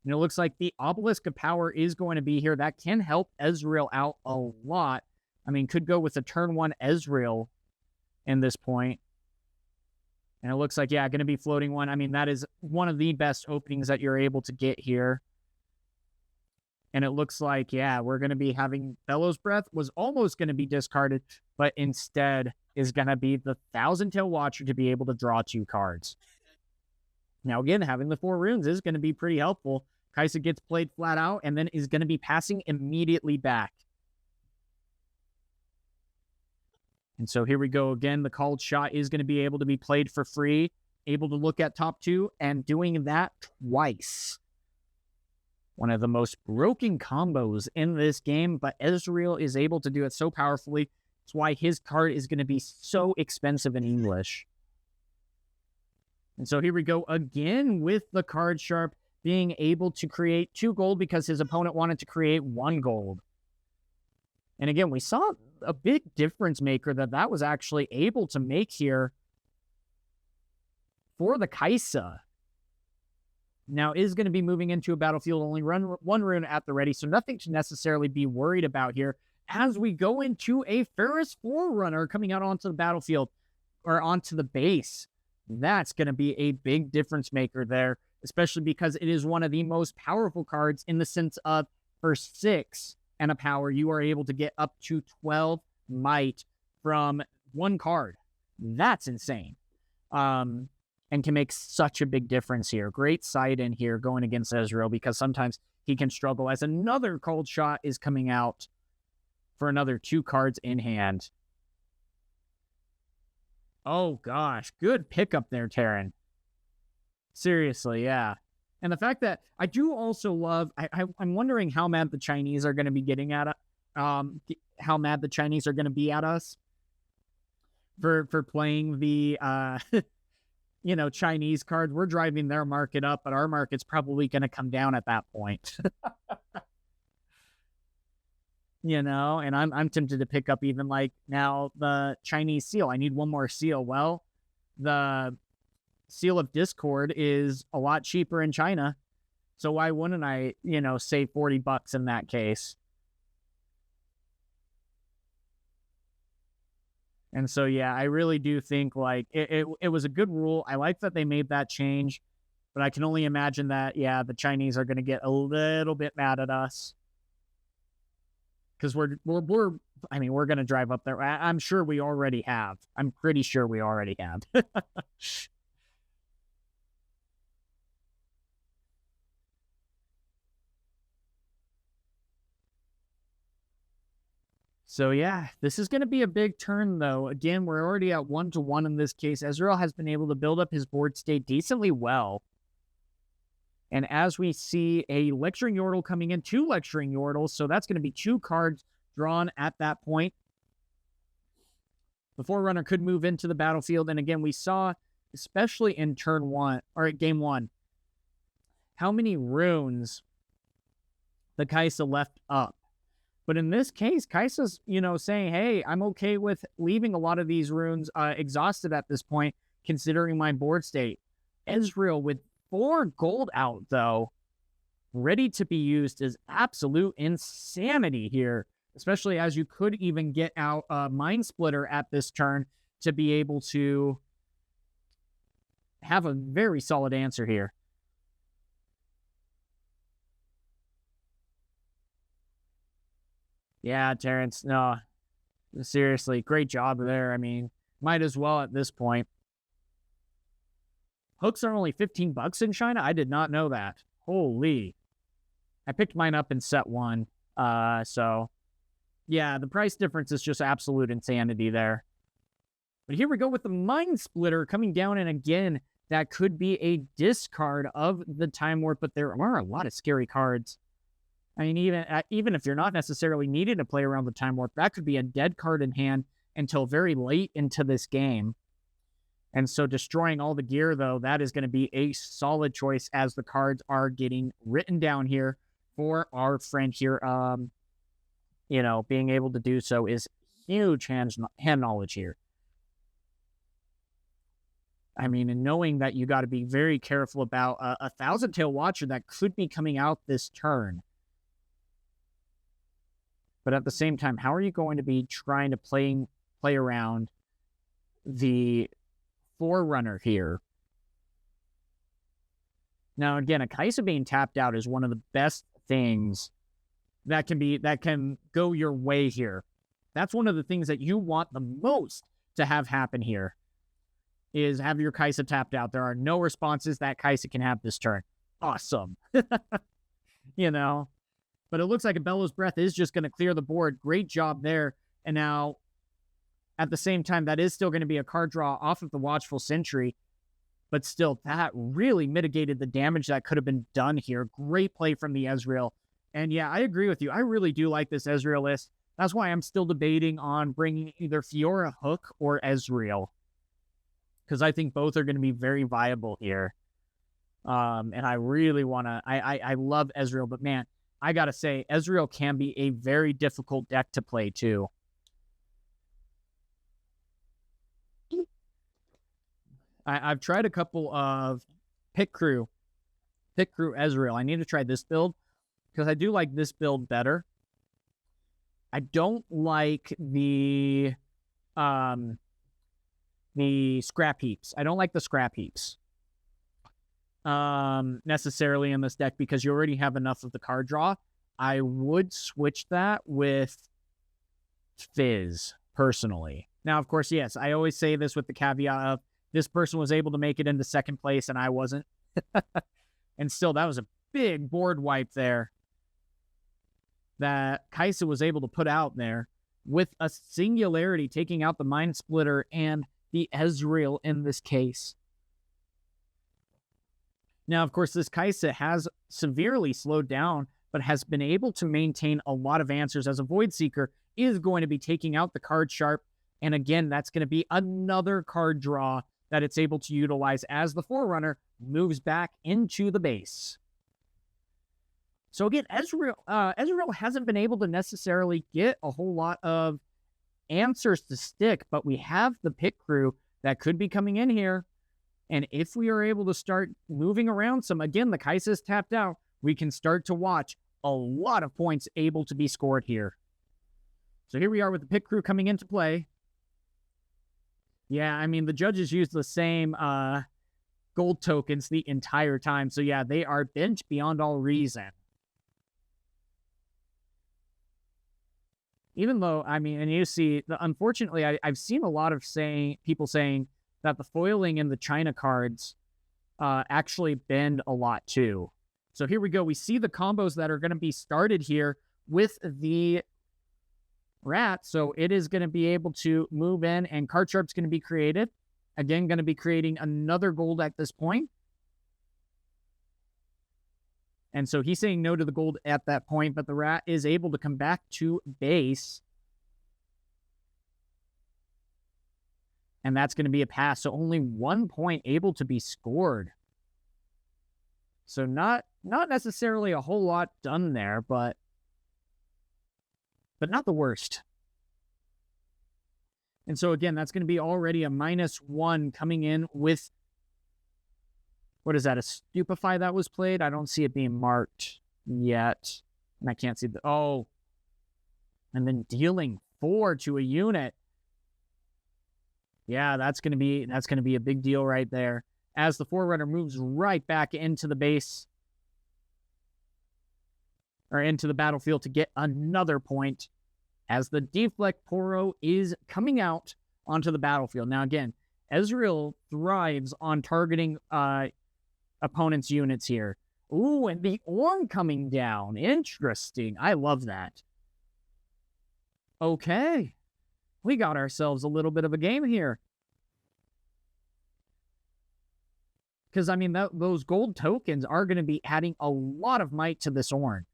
And it looks like the Obelisk of Power is going to be here. That can help Ezreal out a lot. I mean, could go with a turn 1 Ezreal in this point. And it looks like, yeah, going to be floating one. I mean, that is one of the best openings that you're able to get here. And it looks like, yeah, we're going to be having Bellows Breath was almost going to be discarded, but instead is going to be the Thousand Tail Watcher to be able to draw 2 cards. Now, again, having the 4 runes is going to be pretty helpful. Kai'Sa gets played flat out and then is going to be passing immediately back. And so here we go again. The called shot is going to be able to be played for free, able to look at top 2, and doing that twice. One of the most broken combos in this game, but Ezreal is able to do it so powerfully. That's why his card is going to be so expensive in English. And so here we go again with the card sharp being able to create 2 gold because his opponent wanted to create 1 gold. And again, we saw a big difference maker that was actually able to make here for the Kai'Sa. Now is going to be moving into a battlefield, only run 1 rune at the ready, so nothing to necessarily be worried about here as we go into a Ferris Forerunner coming out onto the battlefield or onto the base. That's going to be a big difference maker there, especially because it is one of the most powerful cards in the sense of for 6 and a power, you are able to get up to 12 might from 1 card. That's insane. And can make such a big difference here. Great side in here going against Ezreal because sometimes he can struggle as another cold shot is coming out for another 2 cards in hand. Oh gosh, good pickup there, Terran. Seriously, yeah. And the fact that I do also love, I'm wondering how mad the Chinese are going to be getting at it. How mad the Chinese are going to be at us for playing the Chinese cards. We're driving their market up, but our market's probably going to come down at that point. And I'm tempted to pick up even like now the Chinese seal. I need 1 more seal. Well, the Seal of Discord is a lot cheaper in China. So why wouldn't I, save $40 in that case? And so, yeah, I really do think like it was a good rule. I like that they made that change, but I can only imagine that, yeah, the Chinese are going to get a little bit mad at us. Because we're going to drive up there. I'm sure we already have. I'm pretty sure we already have. So yeah, this is going to be a big turn though. Again, we're already at 1-1 in this case. Ezreal has been able to build up his board state decently well. And as we see a Lecturing Yordle coming in, 2 Lecturing Yordles, so that's going to be 2 cards drawn at that point. The Forerunner could move into the battlefield. And again, we saw, especially in turn 1, or at game 1, how many runes the Kai'Sa left up. But in this case, Kai'Sa's, saying, hey, I'm okay with leaving a lot of these runes exhausted at this point, considering my board state. Ezreal with 4 gold out, though, ready to be used is absolute insanity here, especially as you could even get out a Mind Splitter at this turn to be able to have a very solid answer here. Yeah, Terrence, no, seriously, great job there. I mean, might as well at this point. Hooks are only $15 in China? I did not know that. Holy. I picked mine up in set 1. So, yeah, the price difference is just absolute insanity there. But here we go with the Mind Splitter coming down, and again, that could be a discard of the Time Warp, but there are a lot of scary cards. I mean, even if you're not necessarily needing to play around the Time Warp, that could be a dead card in hand until very late into this game. And so destroying all the gear, though, that is going to be a solid choice as the cards are getting written down here for our friend here. Being able to do so is huge hand knowledge here. I mean, and knowing that you got to be very careful about a Thousand Tail Watcher that could be coming out this turn. But at the same time, how are you going to be trying to play around the Forerunner here? Now, again, a Kai'Sa being tapped out is one of the best things that can go your way here. That's one of the things that you want the most to have happen here, is have your Kai'Sa tapped out. There are no responses that Kai'Sa can have this turn. Awesome. But it looks like a Bellows Breath is just going to clear the board. Great job there. And now, at the same time, that is still going to be a card draw off of the Watchful Sentry. But still, that really mitigated the damage that could have been done here. Great play from the Ezreal. And yeah, I agree with you. I really do like this Ezreal list. That's why I'm still debating on bringing either Fiora Hook or Ezreal, because I think both are going to be very viable here. And I really want to... I love Ezreal, but man, I got to say, Ezreal can be a very difficult deck to play, too. I've tried a couple of Pit Crew Ezreal. I need to try this build, because I do like this build better. I don't like the scrap heaps. I don't like the scrap heaps necessarily in this deck, because you already have enough of the card draw. I would switch that with Fizz, personally. Now, of course, yes, I always say this with the caveat of this person was able to make it into second place and I wasn't. And still, that was a big board wipe there that Kai'Sa was able to put out there with a singularity, taking out the Mind Splitter and the Ezreal in this case. Now, of course, this Kai'Sa has severely slowed down, but has been able to maintain a lot of answers, as a Void Seeker is going to be taking out the card Sharp. And again, that's going to be another card draw that it's able to utilize as the Forerunner moves back into the base. So again, Ezreal hasn't been able to necessarily get a whole lot of answers to stick, but we have the Pit Crew that could be coming in here. And if we are able to start moving around some, again, the Kai'Sa is tapped out, we can start to watch a lot of points able to be scored here. So here we are with the Pit Crew coming into play. Yeah, I mean, the judges use the same gold tokens the entire time. So yeah, they are bent beyond all reason. Even though, I mean, and you see, unfortunately, I've seen a lot of people saying that the foiling in the China cards actually bend a lot too. So here we go. We see the combos that are going to be started here with the Rat. So it is going to be able to move in, and Card Sharp's going to be created. Again, going to be creating another gold at this point. And so he's saying no to the gold at that point, but the Rat is able to come back to base. And that's going to be a pass. So only 1 point able to be scored. So not necessarily a whole lot done there, but not the worst. And so again, that's going to be already a -1 coming in with, what is that, a Stupefy that was played? I don't see it being marked yet. And I can't see the, oh. And then dealing 4 to a unit. Yeah, that's going to be a big deal right there, as the Forerunner moves right back into the base, or into the battlefield, to get another point, as the Deflect Poro is coming out onto the battlefield. Now again, Ezreal thrives on targeting opponents' units here. Ooh, and the Ornn coming down. Interesting. I love that. Okay. We got ourselves a little bit of a game here. Because, I mean, those gold tokens are going to be adding a lot of might to this Ornn.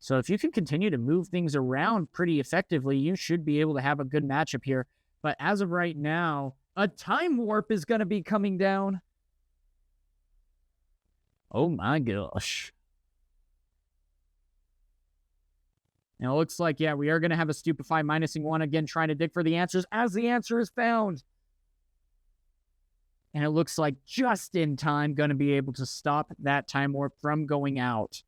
So if you can continue to move things around pretty effectively, you should be able to have a good matchup here. But as of right now, a time warp is going to be coming down. Oh my gosh. Now it looks like, yeah, we are going to have a Stupefy minusing 1 again, trying to dig for the answers as the answer is found. And it looks like just in time, going to be able to stop that time warp from going out.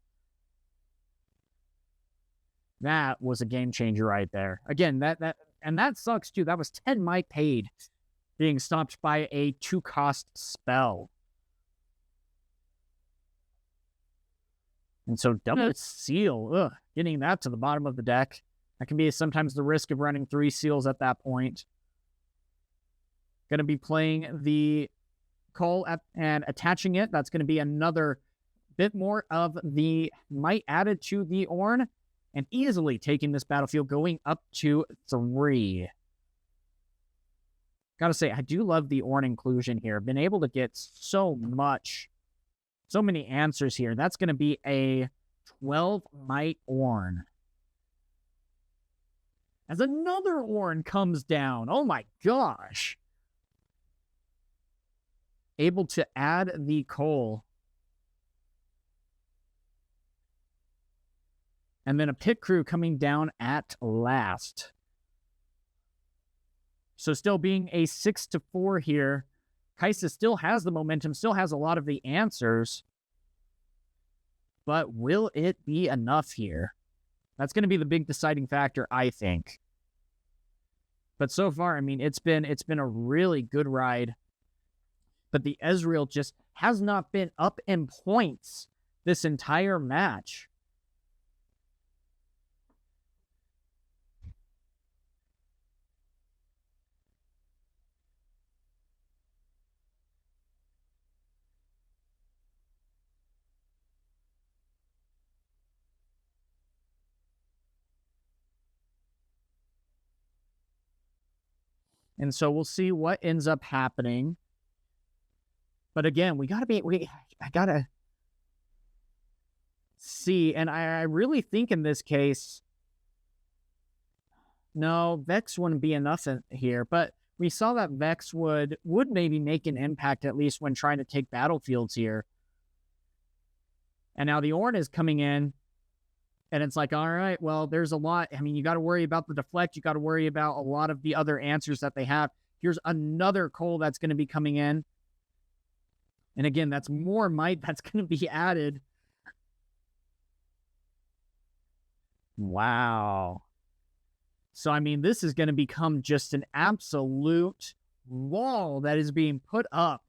That was a game changer right there. Again, that sucks too. That was 10 might paid being stopped by a 2-cost spell. And so double seal, getting that to the bottom of the deck. That can be sometimes the risk of running 3 seals at that point. Going to be playing the Call and attaching it. That's going to be another bit more of the might added to the Ornn, and easily taking this battlefield, going up to 3. Gotta say, I do love the Ornn inclusion here. Been able to get so many answers here. That's going to be a 12 might Ornn. As another Ornn comes down. Oh my gosh. Able to add the coal. And then a pit crew coming down at last. So still being a 6-4 here. Kai'Sa still has the momentum, still has a lot of the answers. But will it be enough here? That's going to be the big deciding factor, I think. But so far, I mean, it's been a really good ride. But the Ezreal just has not been up in points this entire match. And so we'll see what ends up happening. But again, I gotta see, and I really think in this case, no, Vex wouldn't be enough here, but we saw that Vex would maybe make an impact, at least when trying to take battlefields here. And now the Ornn is coming in, and it's like, all right, well, there's a lot. I mean, you got to worry about the deflect. You got to worry about a lot of the other answers that they have. Here's another coal that's going to be coming in. And again, that's more might that's going to be added. Wow. So, I mean, this is going to become just an absolute wall that is being put up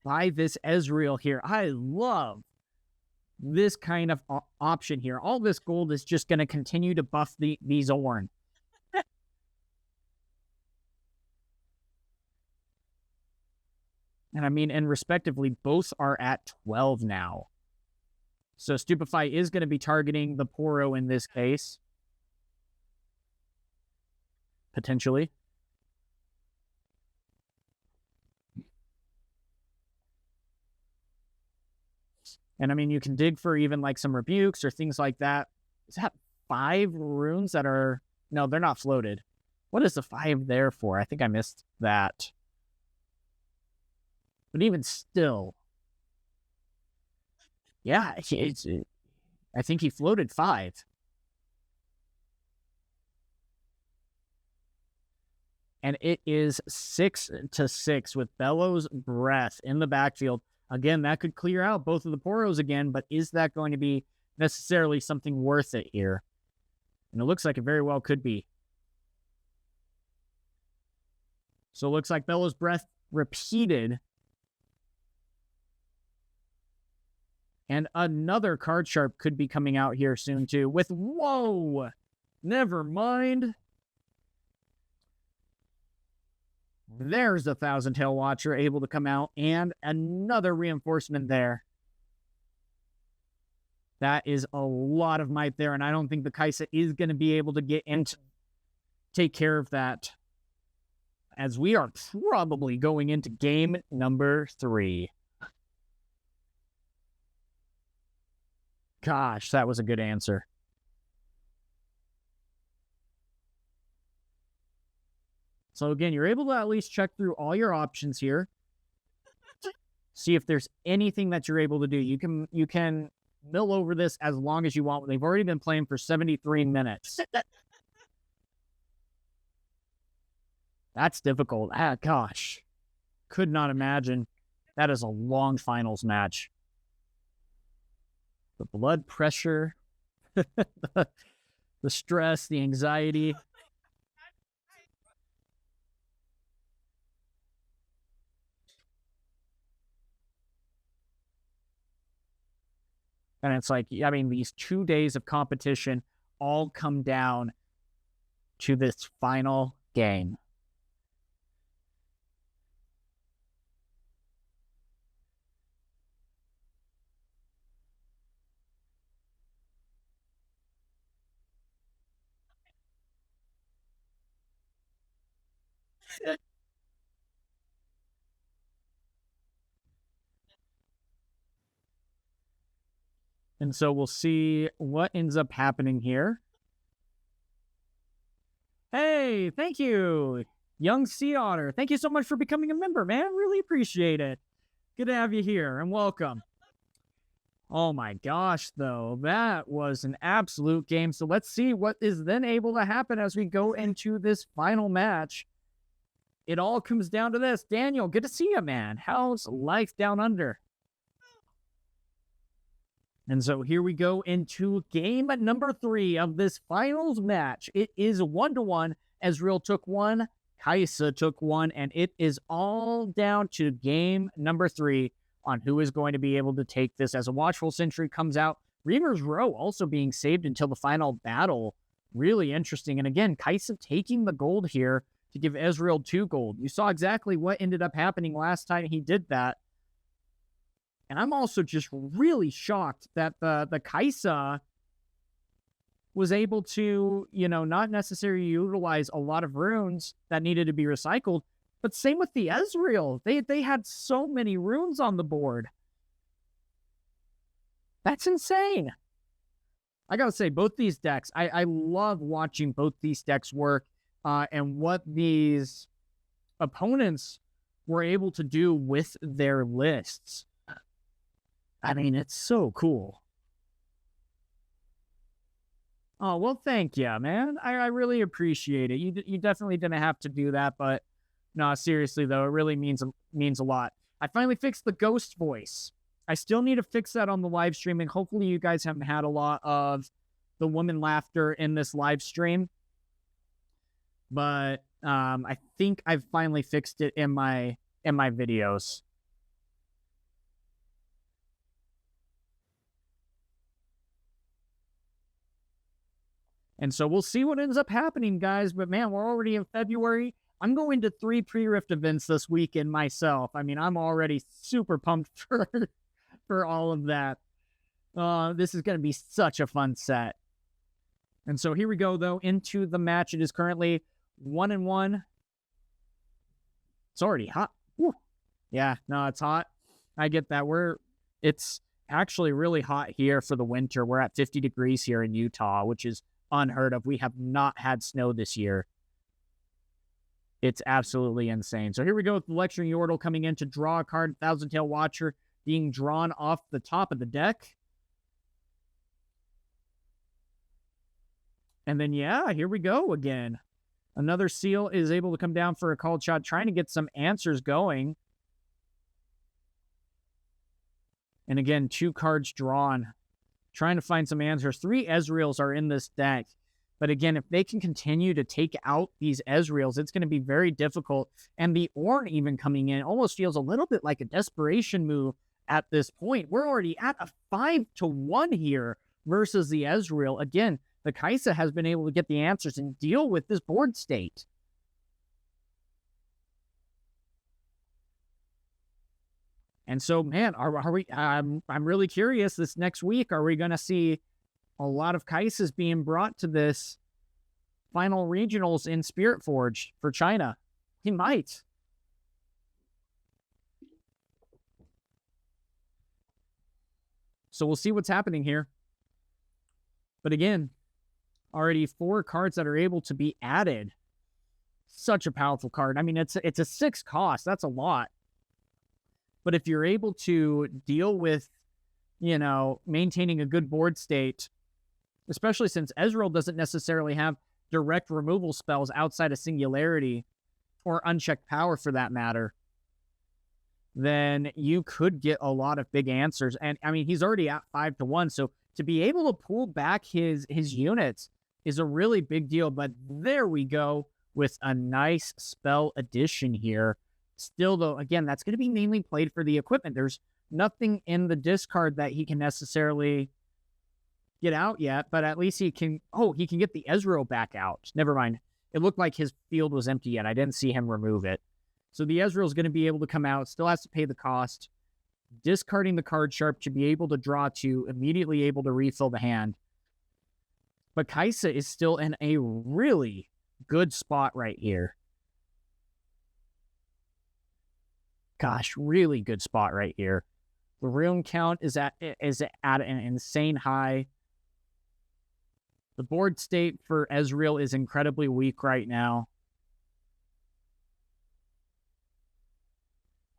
by this Ezreal here. I love this kind of option here. All this gold is just going to continue to buff these Ornn. And I mean, and respectively, both are at 12 now. So Stupefy is going to be targeting the Poro in this case. Potentially. And I mean, you can dig for even like some rebukes or things like that. Is that 5 runes that are... No, they're not floated. What is the 5 there for? I think I missed that. But even still, yeah, I think he floated 5. And it is 6-6 with Bellows Breath in the backfield. Again, that could clear out both of the Poros again, but is that going to be necessarily something worth it here? And it looks like it very well could be. So it looks like Bellows Breath repeated. And another card sharp could be coming out here soon, too. With, whoa! Never mind. There's the Thousand Tail Watcher able to come out. And another reinforcement there. That is a lot of might there. And I don't think the Kai'Sa is going to be able to get into take care of that. As we are probably going into game number 3. Gosh, that was a good answer. So again, you're able to at least check through all your options here. See if there's anything that you're able to do. You can mill over this as long as you want. They've already been playing for 73 minutes. That's difficult. Gosh. Could not imagine. That is a long finals match. The blood pressure, the stress, the anxiety. And it's like, I mean, these 2 days of competition all come down to this final game. And so we'll see what ends up happening here. Hey, thank you, Young Sea Otter. Thank you so much for becoming a member, man. Really appreciate it. Good to have you here, and welcome. Oh my gosh, though. That was an absolute game. So let's see what is then able to happen as we go into this final match. It all comes down to this. Daniel, good to see you, man. How's life down under? And so here we go into game number 3 of this finals match. It is 1-1. Ezreal took 1, Kai'Sa took 1, and it is all down to game number 3 on who is going to be able to take this as a Watchful Sentry comes out. Reaver's Row also being saved until the final battle. Really interesting. And again, Kai'Sa taking the gold here to give Ezreal 2 gold. You saw exactly what ended up happening last time he did that. And I'm also just really shocked that the Kai'Sa was able to, not necessarily utilize a lot of runes that needed to be recycled. But same with the Ezreal. They had so many runes on the board. That's insane. I gotta say, both these decks, I love watching both these decks work and what these opponents were able to do with their lists. I mean, it's so cool. Oh, well, thank you, man. I really appreciate it. You definitely didn't have to do that, but no, seriously, though, it really means a lot. I finally fixed the ghost voice. I still need to fix that on the live stream, and hopefully you guys haven't had a lot of the woman laughter in this live stream. But I think I've finally fixed it in my videos. And so we'll see what ends up happening, guys. But man, we're already in February. I'm going to 3 pre-Rift events this weekend myself. I mean, I'm already super pumped for all of that. This is going to be such a fun set. And so here we go, though, into the match. It is currently 1-1. It's already hot. Woo. Yeah, no, it's hot. I get that. It's actually really hot here for the winter. We're at 50 degrees here in Utah, which is unheard of. We have not had snow this year. It's absolutely insane. So here we go with the Lecturing Yordle coming in to draw a card. Thousand Tail Watcher being drawn off the top of the deck. And then, yeah, here we go again. Another Seal is able to come down for a called shot, trying to get some answers going. And again, 2 cards drawn, trying to find some answers. 3 Ezreals are in this deck. But again, if they can continue to take out these Ezreals, it's going to be very difficult. And the Ornn even coming in almost feels a little bit like a desperation move at this point. We're already at a 5-1 here versus the Ezreal. Again, the Kai'Sa has been able to get the answers and deal with this board state. And so, man, are we? I'm really curious. This next week, are we going to see a lot of Kai'Sas being brought to this final regionals in Spiritforged for China? He might. So we'll see what's happening here. But again, already 4 cards that are able to be added such a powerful card. I mean, it's a 6 cost. That's a lot. But if you're able to deal with, you know, maintaining a good board state, especially since Ezreal doesn't necessarily have direct removal spells outside of Singularity or Unchecked Power for that matter, then you could get a lot of big answers. And I mean, he's already at 5-1, so to be able to pull back his units is a really big deal. But there we go with a nice spell addition here. Still, though, again, that's going to be mainly played for the equipment. There's nothing in the discard that he can necessarily get out yet, but at least he can... Oh, he can get the Ezreal back out. Never mind. It looked like his field was empty yet. I didn't see him remove it. So the Ezreal is going to be able to come out. Still has to pay the cost. Discarding the card sharp to be able to draw 2, immediately able to refill the hand. But Kai'Sa is still in a really good spot right here. Gosh, really good spot right here. The rune count is at an insane high. The board state for Ezreal is incredibly weak right now.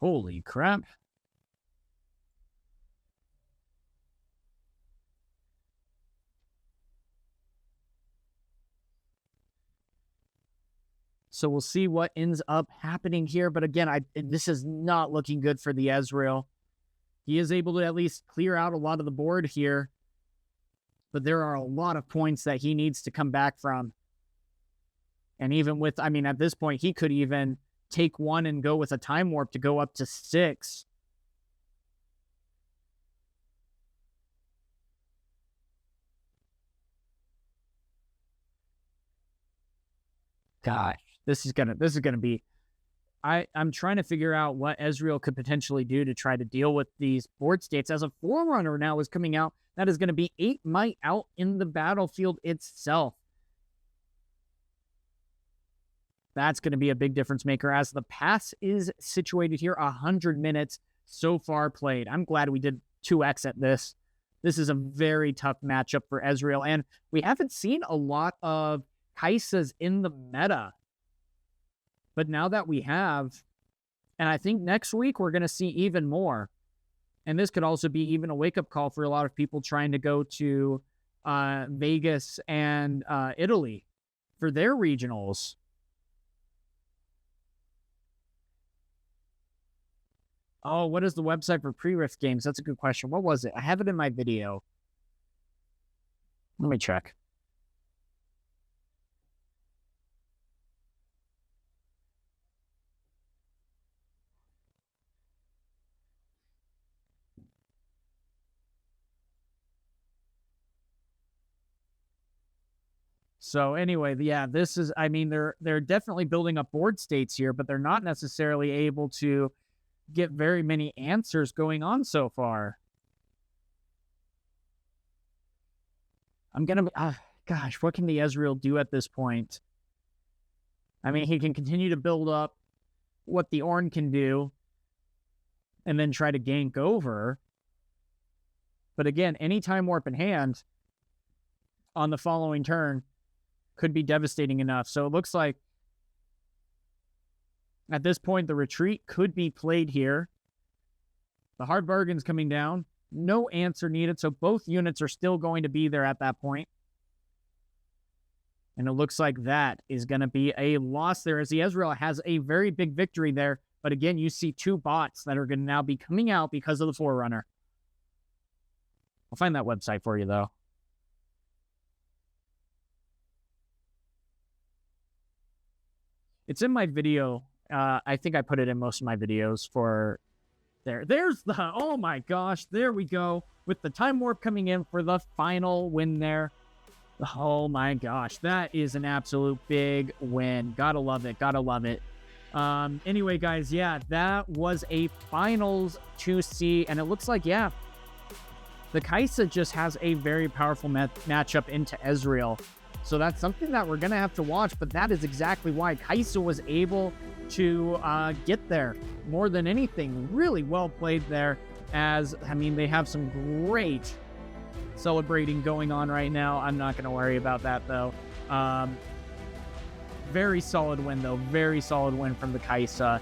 Holy crap. So we'll see what ends up happening here. But again, this is not looking good for the Ezreal. He is able to at least clear out a lot of the board here. But there are a lot of points that he needs to come back from. And even with, I mean, at this point, he could even take 1 and go with a Time Warp to go up to 6. Gosh. This is gonna be... I'm trying to figure out what Ezreal could potentially do to try to deal with these board states. As a Forerunner now is coming out, that is going to be 8 might out in the battlefield itself. That's going to be a big difference maker as the pass is situated here. 100 minutes so far played. I'm glad we did 2x at this. This is a very tough matchup for Ezreal, and we haven't seen a lot of Kai'Sas in the meta. But now that we have, and I think next week we're going to see even more. And this could also be even a wake-up call for a lot of people trying to go to Vegas and Italy for their regionals. Oh, what is the website for pre-Rift games? That's a good question. What was it? I have it in my video. Let me check. So anyway, yeah, this is, I mean, they're definitely building up board states here, but they're not necessarily able to get very many answers going on so far. I'm going to, gosh, what can the Ezreal do at this point? I mean, he can continue to build up what the Ornn can do and then try to gank over. But again, any Time Warp in hand on the following turn could be devastating enough. So it looks like at this point, the retreat could be played here. The hard bargain's coming down. No answer needed, so both units are still going to be there at that point. And it looks like that is going to be a loss there, as the Ezreal has a very big victory there. But again, you see 2 bots that are going to now be coming out because of the Forerunner. I'll find that website for you, though. It's in my video. I think I put it in most of my videos for there. There's the, oh my gosh, there we go. With the Time Warp coming in for the final win there. Oh my gosh, that is an absolute big win. Gotta love it, gotta love it. Anyway, guys, yeah, that was a finals 2C, and it looks like, yeah, the Kai'Sa just has a very powerful matchup into Ezreal. So that's something that we're going to have to watch, but that is exactly why Kai'Sa was able to get there. More than anything, really well played there, as, I mean, they have some great celebrating going on right now. I'm not going to worry about that, though. Very solid win, though. Very solid win from the Kaisa.